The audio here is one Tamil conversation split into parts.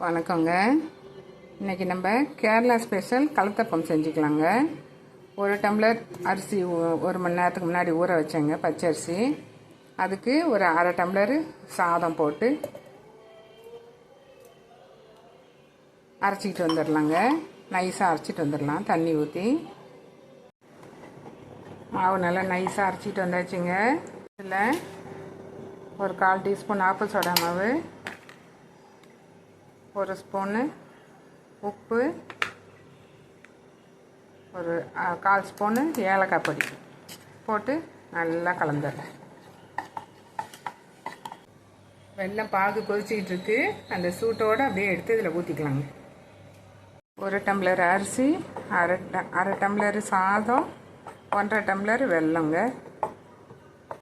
வணக்கங்க. இன்றைக்கி நம்ம கேரளா ஸ்பெஷல் கலத்தப்பம் செஞ்சுக்கலாங்க. ஒரு டம்ளர் அரிசி ஒரு மணி நேரத்துக்கு முன்னாடி ஊற வச்சேங்க, பச்சரிசி. அதுக்கு ஒரு அரை டம்ளர் சாதம் போட்டு அரைச்சிக்கிட்டு வந்துடலாங்க. நைஸாக அரைச்சிட்டு வந்துடலாம் தண்ணி ஊற்றி. மாவு நல்லா நைஸாக அரைச்சிட்டு வந்தாச்சுங்க. இதில் ஒரு 1/4 டீஸ்பூன் ஆப்பிள் சோடா மாவு, ஒரு ஸ்பூனு உப்பு, ஒரு 1/4 ஸ்பூனு ஏலக்காய் பொடி போட்டு நல்லா கலந்துடுறேன். வெல்லம் பாகு கொதிச்சிக்கிட்டு இருக்கு. அந்த சூட்டோடு அப்படியே எடுத்து இதில் ஊற்றிக்கலாங்க. ஒரு டம்ளர் அரிசி, அரை டம்ளர் சாதம், 1/2 டம்ளர் வெல்லங்க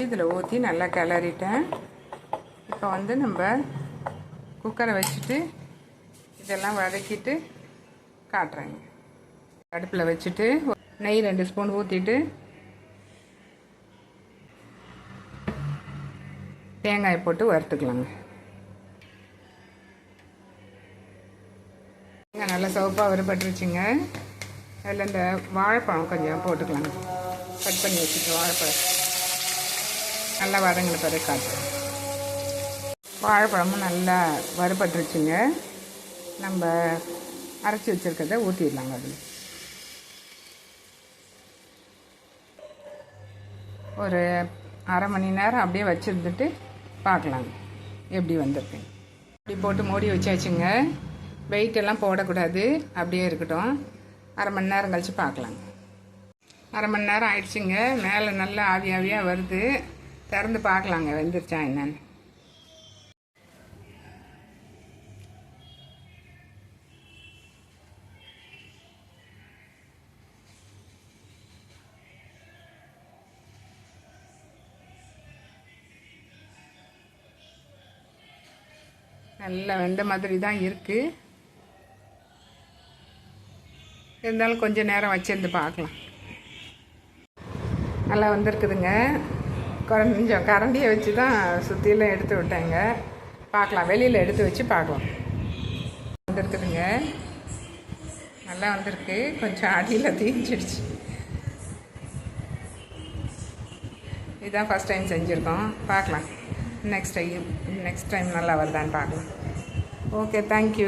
இதில் ஊற்றி நல்லா கிளறிட்டேன். இப்போ நம்ம குக்கரை வச்சுட்டு இதெல்லாம் வதக்கிட்டு காட்டுறேங்க. அடுப்பில் வச்சுட்டு நெய் 2 ஸ்பூன் ஊற்றிட்டு தேங்காய் போட்டு வறுத்துக்கலாங்க. நல்லா சிவப்பாக வறுபட்டுருச்சுங்க. அதில் இந்த வாழைப்பழம் கொஞ்சம் போட்டுக்கலாங்க. கட் பண்ணி வச்சுட்டு வாழைப்பழம் நல்லா வதங்கின பிறகு காட்டுறேன். வாழைப்பழமும் நல்லா வறுபட்டுருச்சுங்க. நம்ம அரைச்சி வச்சுருக்கிறத ஊற்றிடலாங்க. அதில் ஒரு அரை மணி நேரம் அப்படியே வச்சுருந்துட்டு பார்க்கலாங்க எப்படி வந்திருக்குங்க. இப்படி போட்டு மூடி வச்சாச்சுங்க. வெயிட்டெல்லாம் போடக்கூடாது, அப்படியே இருக்கட்டும். அரை மணி நேரம் கழித்து பார்க்கலாங்க. அரை மணி நேரம் ஆயிடுச்சுங்க. மேலே நல்லா ஆவியாக வருது. திறந்து பார்க்கலாங்க வெந்துருச்சா என்னன்னு. நல்லா வெந்த மாதிரி தான் இருக்குது. இருந்தாலும் கொஞ்சம் நேரம் வச்சிருந்து பார்க்கலாம். நல்லா வந்திருக்குதுங்க. கொஞ்சம் கரண்டியை வச்சு தான் சுற்றிலாம் எடுத்து விட்டேங்க. பார்க்கலாம், வெளியில் எடுத்து வச்சு பார்க்கலாம். வந்திருக்குதுங்க, நல்லா வந்திருக்கு. கொஞ்சம் அடியில் தீஞ்சிடுச்சு. இதுதான் ஃபஸ்ட் டைம் செஞ்சுருக்கோம். பார்க்கலாம் நெக்ஸ்ட் டைம் நல்லா வருதான்னு பார்க்கலாம். Okay, thank you.